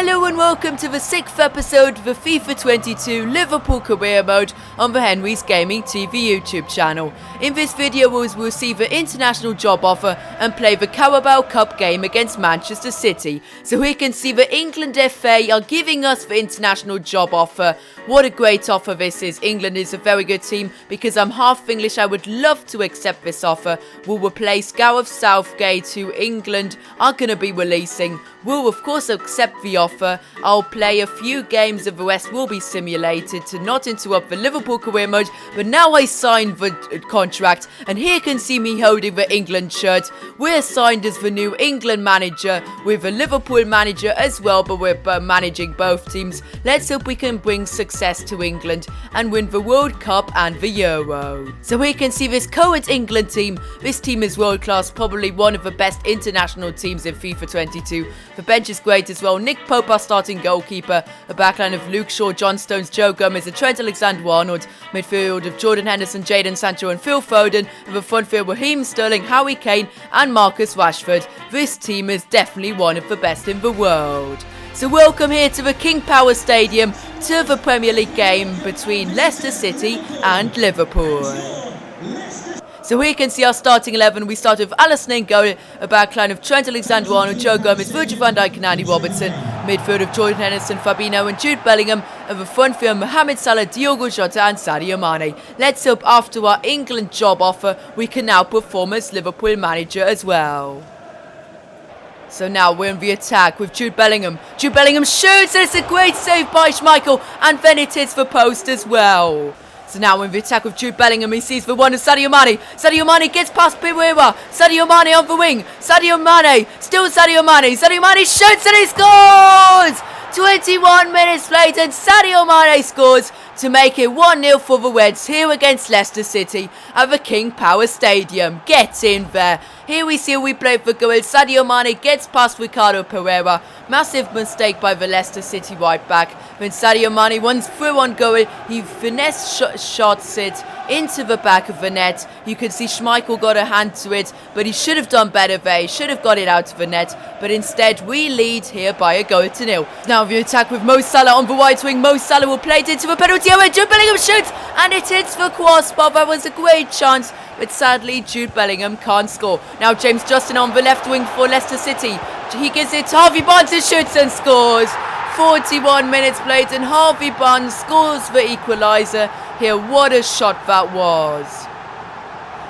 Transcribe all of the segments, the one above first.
Hello and welcome to the 6th episode of the FIFA 22 Liverpool Career Mode on the Henry's Gaming TV YouTube channel. In this video we'll receive an international job offer and play the Carabao Cup game against Manchester City. So we can see the England FA are giving us the international job offer. What a great offer this is. England is a very good team. Because I'm half English, I would love to accept this offer. We'll replace Gareth Southgate, who England are going to be releasing. We'll of course accept the offer. I'll play a few games, and the rest will be simulated to not interrupt the Liverpool Career Mode. But now I signed the contract, and here you can see me holding the England shirt. We're signed as the new England manager with a Liverpool manager as well, but we're managing both teams. Let's hope we can bring success to England and win the World Cup and the Euro. So here you can see this current England team. This team is world class, probably one of the best international teams in FIFA 22. The bench is great as well. Nick Pope, our starting goalkeeper. A backline of Luke Shaw, John Stones, Joe Gomez, and Trent Alexander-Arnold. Midfield of Jordan Henderson, Jadon Sancho, and Phil Foden. And the front field Raheem Sterling, Harry Kane, and Marcus Rashford. This team is definitely one of the best in the world. So welcome here to the King Power Stadium to the Premier League game between Leicester City and Liverpool. So here you can see our starting 11. We start with Alisson in goal, a backline of Trent Alexander-Arnold, Joe Gomez, Virgil van Dijk and Andy Robertson. Midfield of Jordan Henderson, Fabinho and Jude Bellingham. And the front field Mohamed Salah, Diogo Jota and Sadio Mane. Let's hope after our England job offer, we can now perform as Liverpool manager as well. So now we're in the attack with Jude Bellingham. Jude Bellingham shoots, and it's a great save by Schmeichel, and then it hits the post as well. So now we're in the attack with Jude Bellingham. He sees the one of Sadio Mane. Sadio Mane gets past Pereira. Sadio Mane on the wing. Sadio Mane, still Sadio Mane. Sadio Mane shoots and he scores! 21 minutes played and Sadio Mane scores to make it 1-0 for the Reds here against Leicester City at the King Power Stadium. Get in there. Here we see we play for goal. Sadio Mane gets past Ricardo Pereira. Massive mistake by the Leicester City right back. When Sadio Mane runs through on goal, he finesse shots it into the back of the net. You can see Schmeichel got a hand to it, but he should have done better there. He should have got it out of the net, but instead we lead here by a goal to nil. Now the attack with Mo Salah on the right wing. Mo Salah will play it into the penalty area. Jude Bellingham shoots and it hits the crossbar. That was a great chance, but sadly Jude Bellingham can't score. Now James Justin on the left wing for Leicester City. He gives it to Harvey Barnes, who shoots and scores. 41 minutes played and Harvey Barnes scores the equaliser here. What a shot that was.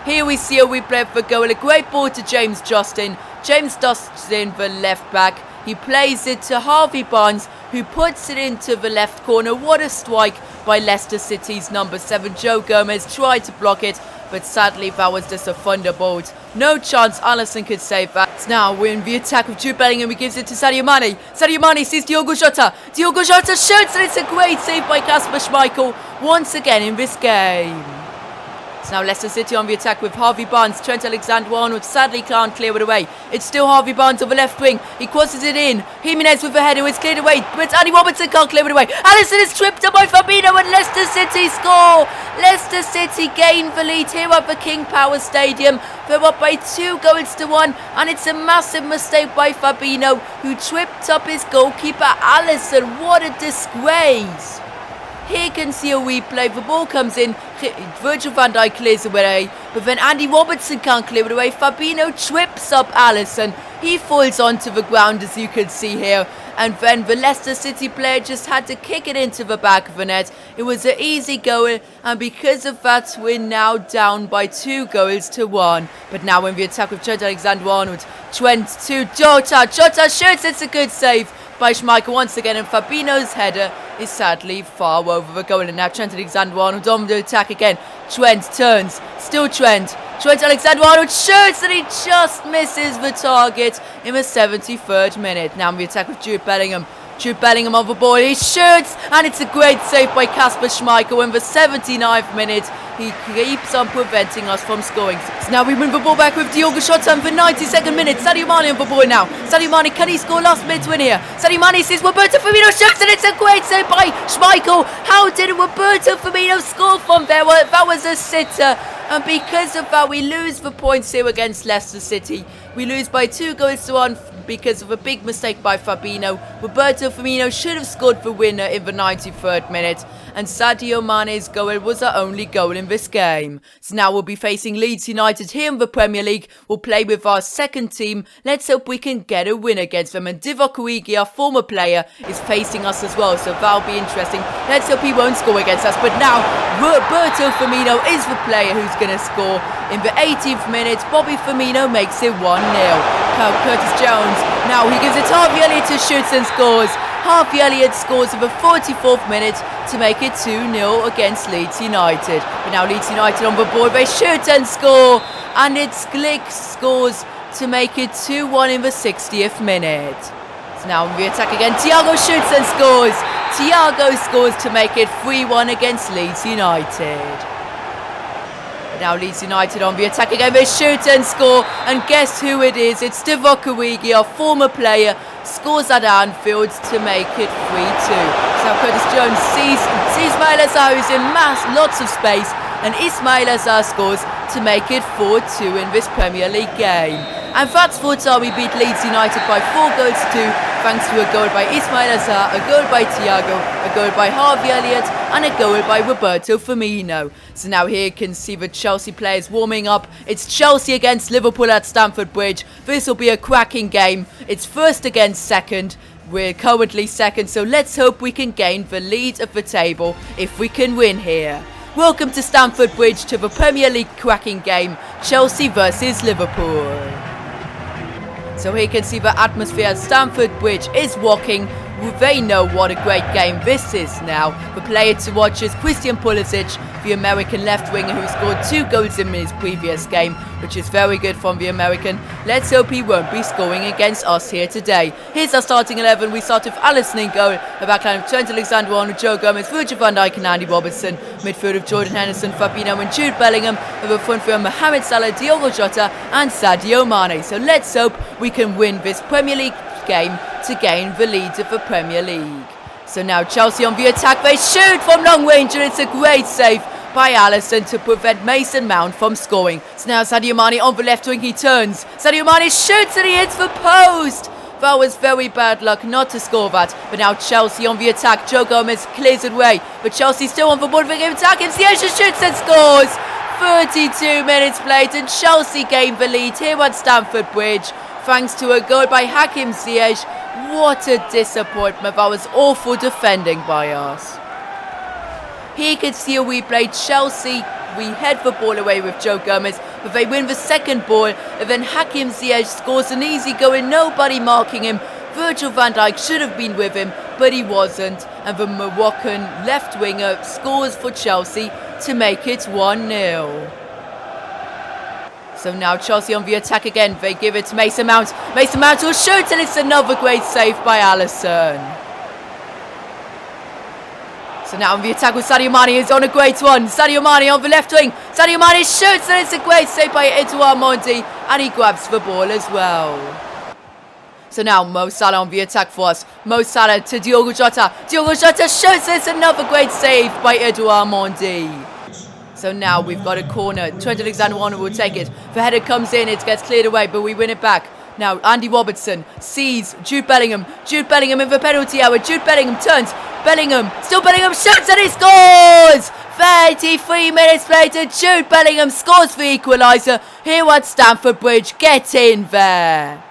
Here we see a replay for goal. A great ball to James Justin. James Justin, the left back. He plays it to Harvey Barnes, who puts it into the left corner. What a strike by Leicester City's number 7. Joe Gomez tried to block it, but sadly that was just a thunderbolt. No chance Alisson could save that. Now we're in the attack with Jude Bellingham. He gives it to Sadio Mane. Sadio Mane sees Diogo Jota. Diogo Jota shoots and it's a great save by Kasper Schmeichel once again in this game. So now Leicester City on the attack with Harvey Barnes. Trent Alexander-Arnold sadly can't clear it away. It's still Harvey Barnes on the left wing. He crosses it in. Jimenez with the header. It's cleared away, but Andy Robertson can't clear it away. Alisson is tripped up by Fabinho and Leicester City score. Leicester City gain the lead here at the King Power Stadium. They're up by 2-1, and it's a massive mistake by Fabinho, who tripped up his goalkeeper Alisson. What a disgrace. Here you can see a replay. The ball comes in. Virgil van Dijk clears it away, but then Andy Robertson can't clear it away. Fabinho trips up Alisson. He falls onto the ground, as you can see here. And then the Leicester City player just had to kick it into the back of the net. It was an easy goal, and because of that, we're now down by 2-1. But now in the attack with Trent Alexander-Arnold. Trent to Jota. Jota shoots. It's a good save by Schmeichel once again, and Fabinho's header is sadly far over the goal. And now Trent Alexander-Arnold on the attack again. Trent turns. Still Trent. Trent Alexander-Arnold shoots and he just misses the target in the 73rd minute. Now we attack with Jude Bellingham. Jude Bellingham on the ball. He shoots and it's a great save by Kasper Schmeichel in the 79th minute. He keeps on preventing us from scoring. So now we win the ball back with Diogo Jota in the 92nd minute. Sadio Mane on the ball now. Sadio Mane, can he score last minute win here? Sadio Mane sees Roberto Firmino shoots and it's a great save by Schmeichel. How did Roberto Firmino score from there? Well, that was a sitter. And because of that, we lose the points here against Leicester City. We lose by 2-1 because of a big mistake by Fabinho. Roberto Firmino should have scored the winner in the 93rd minute, and Sadio Mane's goal was our only goal in this game. So now we'll be facing Leeds United here in the Premier League. We'll play with our second team. Let's hope we can get a win against them. And Divock Origi, our former player, is facing us as well, so that'll be interesting. Let's hope he won't score against us. But now Roberto Firmino is the player who's going to score. In the 18th minute, Bobby Firmino makes it 1-0. Curtis Jones, now he gives it to Harvey Elliott, who shoots and scores. Harvey Elliott scores in the 44th minute to make it 2-0 against Leeds United. But now Leeds United on the board, they shoot and score, and it's Glick scores to make it 2-1 in the 60th minute. So now on the attack again, Thiago shoots and scores. Thiago scores to make it 3-1 against Leeds United. Now Leeds United on the attack again, they shoot and score, and guess who it is? It's Divock Origi, our former player, scores at Anfield to make it 3-2. So Curtis Jones sees Ismail Azar, who's in lots of space, and Ismail Azar scores to make it 4-2 in this Premier League game. And that's how we beat Leeds United by 4-2, thanks to a goal by Ismail Azar, a goal by Thiago, a goal by Harvey Elliott, and a goal by Roberto Firmino. So now here you can see the Chelsea players warming up. It's Chelsea against Liverpool at Stamford Bridge. This will be a cracking game. It's first against second. We're currently second, so let's hope we can gain the lead of the table if we can win here. Welcome to Stamford Bridge to the Premier League cracking game, Chelsea versus Liverpool. So here you can see the atmosphere at Stamford Bridge is rocking. They know what a great game this is now. The player to watch is Christian Pulisic, the American left winger who scored 2 goals in his previous game, which is very good from the American. Let's hope he won't be scoring against us here today. Here's our starting 11. We start with Alisson in goal, a backline of Trent Alexander-Arnold, Joe Gomez, Virgil van Dijk and Andy Robertson. Midfield of Jordan Henderson, Fabinho and Jude Bellingham. With a front three of Mohamed Salah, Diogo Jota and Sadio Mane. So let's hope we can win this Premier League game to gain the lead of the Premier League. So now Chelsea on the attack, they shoot from long range, and it's a great save by Alisson to prevent Mason Mount from scoring. So now Sadio Mane on the left wing, he turns. Sadio Mane shoots and he hits the post. That was very bad luck not to score that. But now Chelsea on the attack, Joe Gomez clears it away. But Chelsea still on the board for the game attack, and Ziyech shoots and scores. 32 minutes played and Chelsea gain the lead here at Stamford Bridge, thanks to a goal by Hakim Ziyech. What a disappointment. That was awful defending by us. Here you can see we played Chelsea. We head the ball away with Joe Gomez, but they win the second ball, and then Hakim Ziyech scores an easy goal and nobody marking him. Virgil van Dijk should have been with him, but he wasn't, and the Moroccan left winger scores for Chelsea to make it 1-0. So now Chelsea on the attack again. They give it to Mason Mount. Mason Mount will shoot, and it's another great save by Alisson. So now on the attack with Sadio Mane, is on a great one. Sadio Mane on the left wing. Sadio Mane shoots, and it's a great save by Edouard Mendy, and he grabs the ball as well. So now Mo Salah on the attack for us. Mo Salah to Diogo Jota. Diogo Jota shoots, and it's another great save by Edouard Mendy. So now we've got a corner. Trent Alexander-Arnold will take it. The header comes in, it gets cleared away, but we win it back. Now Andy Robertson sees Jude Bellingham. Jude Bellingham in the penalty area. Jude Bellingham turns. Bellingham shoots and he scores! 33 minutes later, Jude Bellingham scores the equaliser here at Stamford Bridge. Get in there.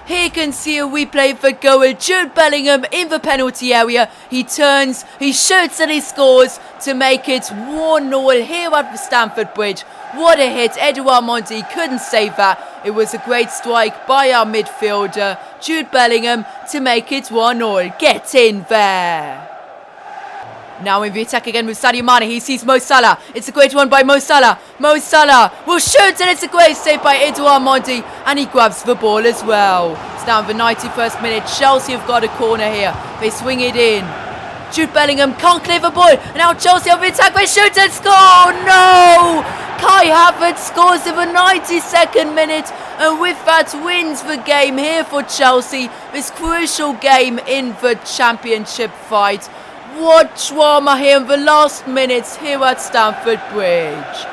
Here you can see a replay for goal. Jude Bellingham in the penalty area. He turns, he shoots and he scores to make it 1-0 here at Stamford Bridge. What a hit. Edouard Mendy couldn't save that. It was a great strike by our midfielder, Jude Bellingham, to make it 1-0. Get in there. Now in the attack again with Sadio Mane. He sees Mo Salah. It's a great one by Mo Salah. Mo Salah will shoot, and it's a great save by Edouard Mendy, and he grabs the ball as well. It's now in the 91st minute. Chelsea have got a corner here. They swing it in. Jude Bellingham can't clear the ball. And now Chelsea on the attack. They shoot and score. No! Kai Havertz scores in the 92nd minute, and with that wins the game here for Chelsea. This crucial game in the championship fight. What drama here in the last minutes here at Stamford Bridge.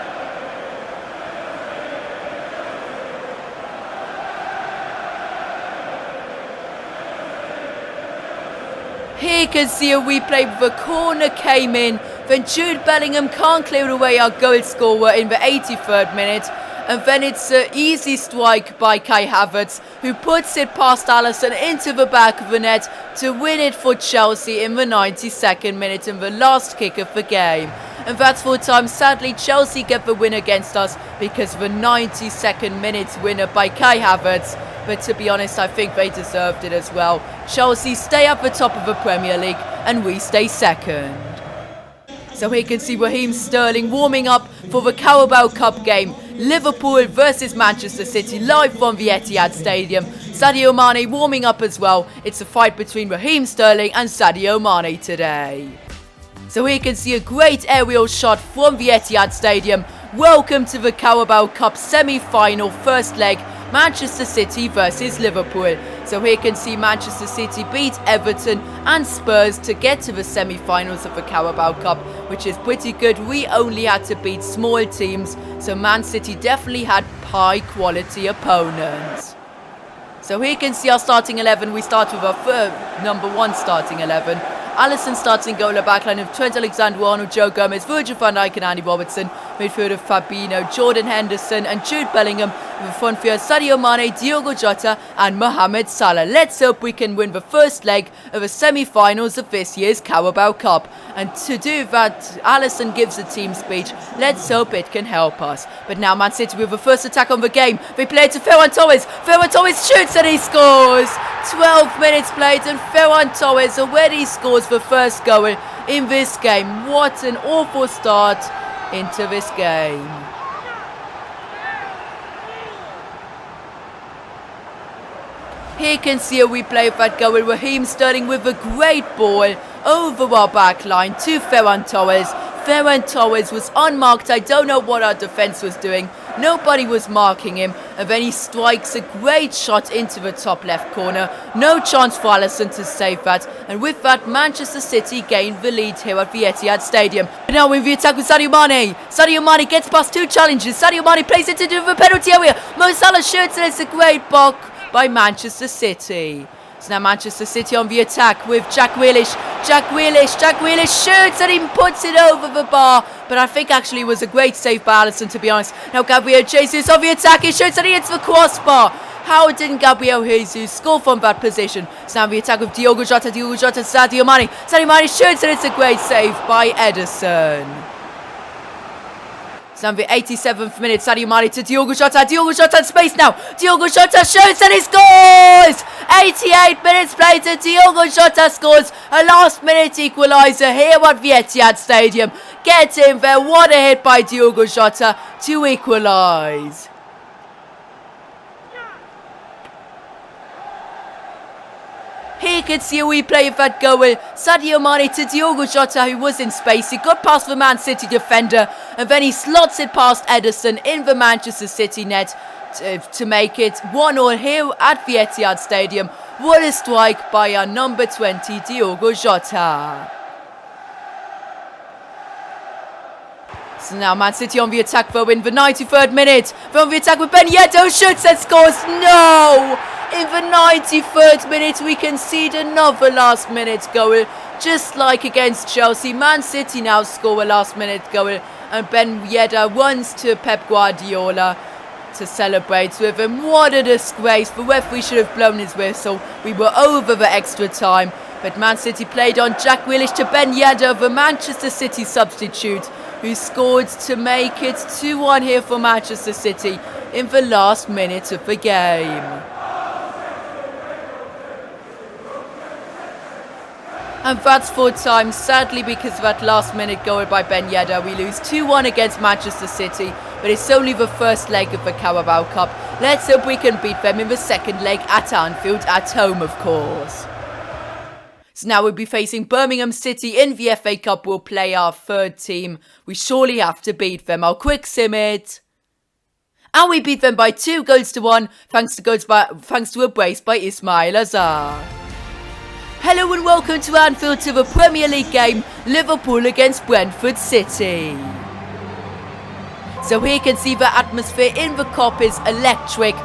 Here you can see a replay of the corner came in. Then Jude Bellingham can't clear away our goal scorer in the 83rd minute. And then it's an easy strike by Kai Havertz, who puts it past Alisson into the back of the net to win it for Chelsea in the 92nd minute and the last kick of the game. And that's full time. Sadly, Chelsea get the win against us because of the 92nd minute winner by Kai Havertz. But to be honest, I think they deserved it as well. Chelsea stay at the top of the Premier League and we stay second. So here you can see Raheem Sterling warming up for the Carabao Cup game. Liverpool versus Manchester City live from the Etihad Stadium. Sadio Mane warming up as well. It's a fight between Raheem Sterling and Sadio Mane today. So here you can see a great aerial shot from the Etihad Stadium. Welcome to the Carabao Cup semi-final first leg. Manchester City versus Liverpool. So here you can see Manchester City beat Everton and Spurs to get to the semi-finals of the Carabao Cup, which is pretty good. We only had to beat small teams, so Man City definitely had high quality opponents. So here you can see our starting 11. We start with our number 1 starting 11. Alisson starting goal, a backline of Trent Alexander-Arnold, Joe Gomez, Virgil van Dijk and Andy Robertson. Midfield of Fabinho, Jordan Henderson and Jude Bellingham. With the front three Sadio Mane, Diogo Jota and Mohamed Salah. Let's hope we can win the first leg of the semi-finals of this year's Carabao Cup. And to do that, Alisson gives a team speech. Let's hope it can help us. But now Man City with the first attack on the game. They play it to Ferran Torres. Ferran Torres shoots and he scores. 12 minutes played and Ferran Torres already scores the first goal in this game. What an awful start into this game. Here you can see a replay of that goal. Raheem Sterling with a great ball over our back line to Ferran Torres. Ferran Torres was unmarked. I don't know what our defence was doing. Nobody was marking him. And then he strikes a great shot into the top left corner. No chance for Alisson to save that. And with that, Manchester City gain the lead here at the Etihad Stadium. And now in the attack with Sadio Mane. Sadio Mane gets past 2 challenges. Sadio Mane plays it into the penalty area. Mo Salah shoots and it's a great block by Manchester City. So now Manchester City on the attack with Jack Grealish. Jack Grealish shoots and he puts it over the bar. But I think actually it was a great save by Alisson, to be honest. Now Gabriel Jesus on the attack. He shoots and he hits the crossbar. How didn't Gabriel Jesus score from that position? So now the attack with Diogo Jota, Sadio Mane. Sadio Mane shoots and it's a great save by Ederson. So in the 87th minute, Sadio Mane to Diogo Jota. Diogo Jota in space now. Diogo Jota shoots and he scores! 88 minutes played and Diogo Jota scores a last minute equaliser here at the Etihad Stadium. Get in there. What a hit by Diogo Jota to equalise. Here you can see a replay of that goal. Sadio Mane to Diogo Jota, who was in space. He got past the Man City defender and then he slots it past Ederson in the Manchester City net to make it 1-1 here at the Etihad Stadium. What a strike by our number 20, Diogo Jota. So now Man City on the attack though in the 93rd minute. They're on the attack with Ben Yedder, shoots and scores. No! In the 93rd minute, we concede another last-minute goal. Just like against Chelsea, Man City now score a last-minute goal. And Ben Yedder runs to Pep Guardiola to celebrate with him. What a disgrace. The referee should have blown his whistle. We were over the extra time. But Man City played on Jack Grealish to Ben Yedder, the Manchester City substitute, who scored to make it 2-1 here for Manchester City in the last minute of the game. And that's full time. Sadly, because of that last minute goal by Ben Yedder, we lose 2-1 against Manchester City. But it's only the first leg of the Carabao Cup. Let's hope we can beat them in the second leg at Anfield, at home of course. So now we'll be facing Birmingham City in the FA Cup. We'll play our third team. We surely have to beat them. I'll quick sim it. And we beat them by 2-1 thanks to a brace by Ismail Azar. Hello and welcome to Anfield to the Premier League game, Liverpool against Brentford City. So here you can see the atmosphere in the Kop is electric.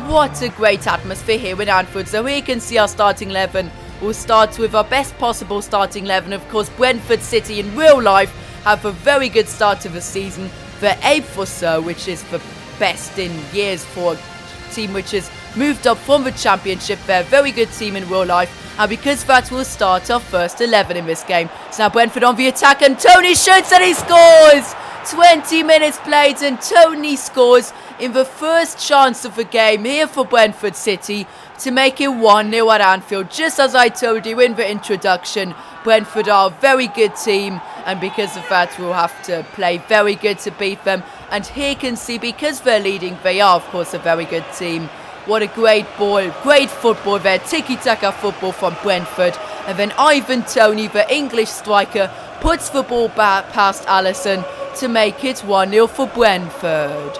What a great atmosphere here in Anfield. So here you can see our starting 11. We'll start with our best possible starting 11. Of course, Brentford City in real life have a very good start to the season. They're 8th or so, which is the best in years for a team which has moved up from the Championship. They're a very good team in real life. And because that, we'll start our first 11 in this game. So now Brentford on the attack, and Tony shoots and he scores! 20 minutes played and Tony scores in the first chance of the game here for Brentford City to make it 1-0 at Anfield. Just as I told you in the introduction, Brentford are a very good team, and because of that we'll have to play very good to beat them. And here you can see, because they're leading, they are of course a very good team. What a great ball, great football there, tiki-taka football from Brentford. And then Ivan Toney, the English striker, puts the ball back past Alisson to make it 1-0 for Brentford.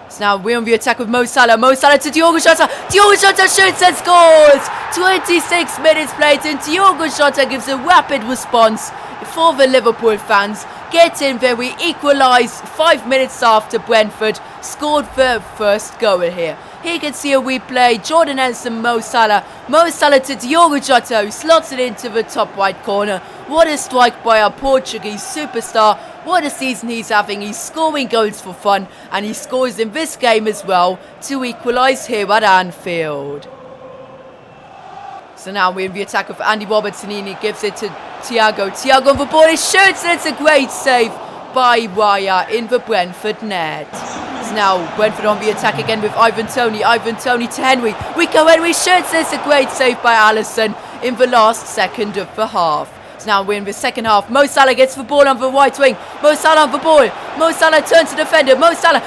So now we're on the attack with Mo Salah. Mo Salah to Diogo Jota. Diogo Jota shoots and scores! 26 minutes played and Diogo Jota gives a rapid response for the Liverpool fans. Get in there, we equalise 5 minutes after Brentford scored the first goal here. Here you can see a replay. Jordan Henderson, Mo Salah. Mo Salah to Diogo Jota, who slots it into the top right corner. What a strike by our Portuguese superstar. What a season he's having. He's scoring goals for fun, and he scores in this game as well to equalise here at Anfield. So now we're in the attack of Andy Robertson. He gives it to Thiago. Thiago on the ball, he shoots, and it's a great save by Raya in the Brentford net. So now Brentford on the attack again with Ivan Toney. Ivan Toney to Henry. Henry shoots, it's a great save by Alisson in the last second of the half. So now we're in the second half. Mo Salah gets the ball on the right wing. Mo Salah on the ball. Mo Salah turns to defender. Mo Salah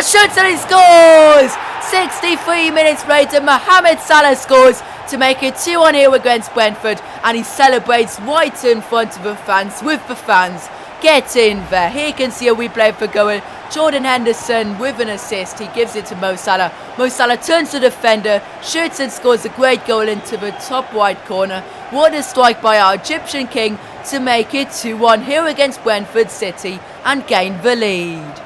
shoots and he scores! 63 minutes later, Mohamed Salah scores to make it 2-1 here against Brentford, and he celebrates right in front of the fans, with the fans. Get in there. Here you can see a replay for goal. Jordan Henderson with an assist. He gives it to Mo Salah. Mo Salah turns to the defender, shoots and scores a great goal into the top right corner. What a strike by our Egyptian king to make it 2-1 here against Brentford City and gain the lead.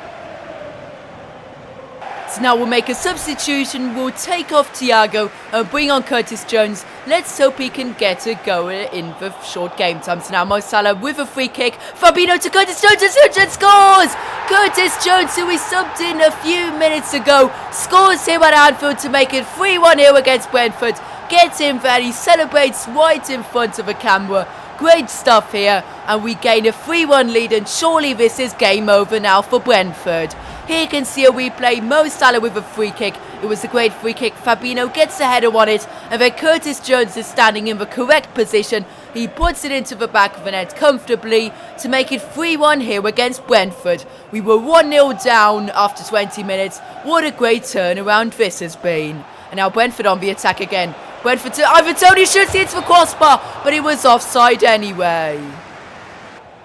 So now we'll make a substitution. We'll take off Thiago and bring on Curtis Jones. Let's hope he can get a goal in the short game time. So now Mo Salah with a free kick. Fabinho to Curtis Jones and scores! Curtis Jones, who we subbed in a few minutes ago, scores here at Anfield to make it 3-1 here against Brentford. Gets in there, he celebrates right in front of the camera. Great stuff here, and we gain a 3-1 lead, and surely this is game over now for Brentford. Here you can see a replay. Mo Salah with a free kick. It was a great free kick. Fabinho gets a header on it, and then Curtis Jones is standing in the correct position. He puts it into the back of the net comfortably to make it 3-1 here against Brentford. We were 1-0 down after 20 minutes. What a great turnaround this has been. And now Brentford on the attack again. Brentford to Ivan Toney, shoots, hits the crossbar, but it was offside anyway.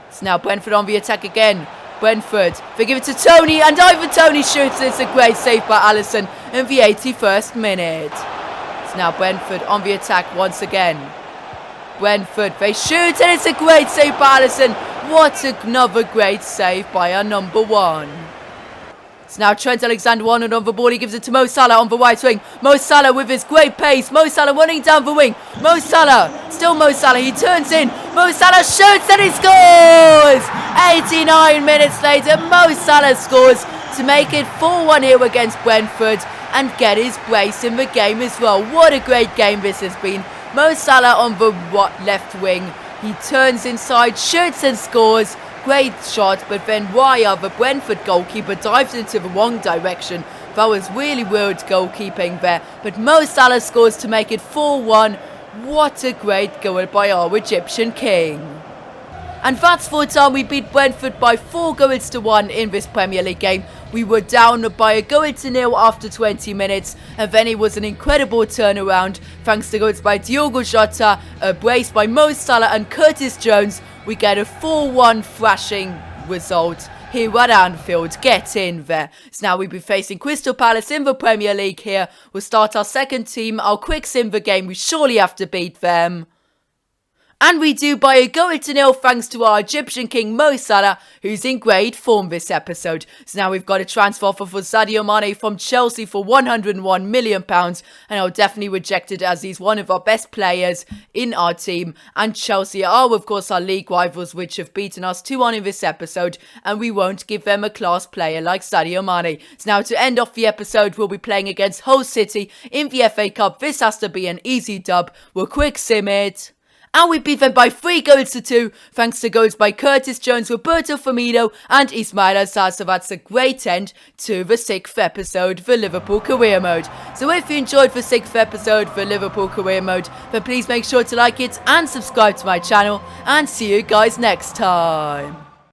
So now Brentford on the attack again. Brentford, they give it to Toney, and Ivan Toney shoots. It's a great save by Alisson in the 81st minute. So now Brentford on the attack once again. Brentford, they shoot, and it's a great save by Alisson. What another great save by our number one. So now Trent Alexander-Arnold on the ball. He gives it to Mo Salah on the right wing. Mo Salah with his great pace. Mo Salah running down the wing. Mo Salah, still Mo Salah. He turns in. Mo Salah shoots and he scores! 89 minutes later, Mo Salah scores to make it 4-1 here against Brentford and get his brace in the game as well. What a great game this has been. Mo Salah on the left wing. He turns inside, shoots and scores. Great shot, but then Raya, the Brentford goalkeeper, dives into the wrong direction. That was really weird goalkeeping there. But Mo Salah scores to make it 4-1. What a great goal by our Egyptian king. And that's for time. We beat Brentford by 4-1 in this Premier League game. We were down by 1-0 after 20 minutes, and then it was an incredible turnaround thanks to goals by Diogo Jota, a brace by Mo Salah and Curtis Jones. We get a 4-1 thrashing result here at Anfield. Get in there. So now we'll be facing Crystal Palace in the Premier League here. We'll start our second team. Our Quicks in the game. We surely have to beat them. And we do by a goal to nil thanks to our Egyptian king Mo Salah, who's in great form this episode. So now we've got a transfer offer for Sadio Mane from Chelsea for £101 million, and I'll definitely reject it as he's one of our best players in our team. And Chelsea are of course our league rivals, which have beaten us 2-1 in this episode, and we won't give them a class player like Sadio Mane. So now to end off the episode, we'll be playing against Hull City in the FA Cup. This has to be an easy dub. We'll quick sim it. And we beat them by 3-2, thanks to goals by Curtis Jones, Roberto Firmino and Ismail Assar. So that's a great end to the 6th episode, the Liverpool Career Mode. So if you enjoyed the 6th episode, the Liverpool Career Mode, then please make sure to like it and subscribe to my channel, and see you guys next time.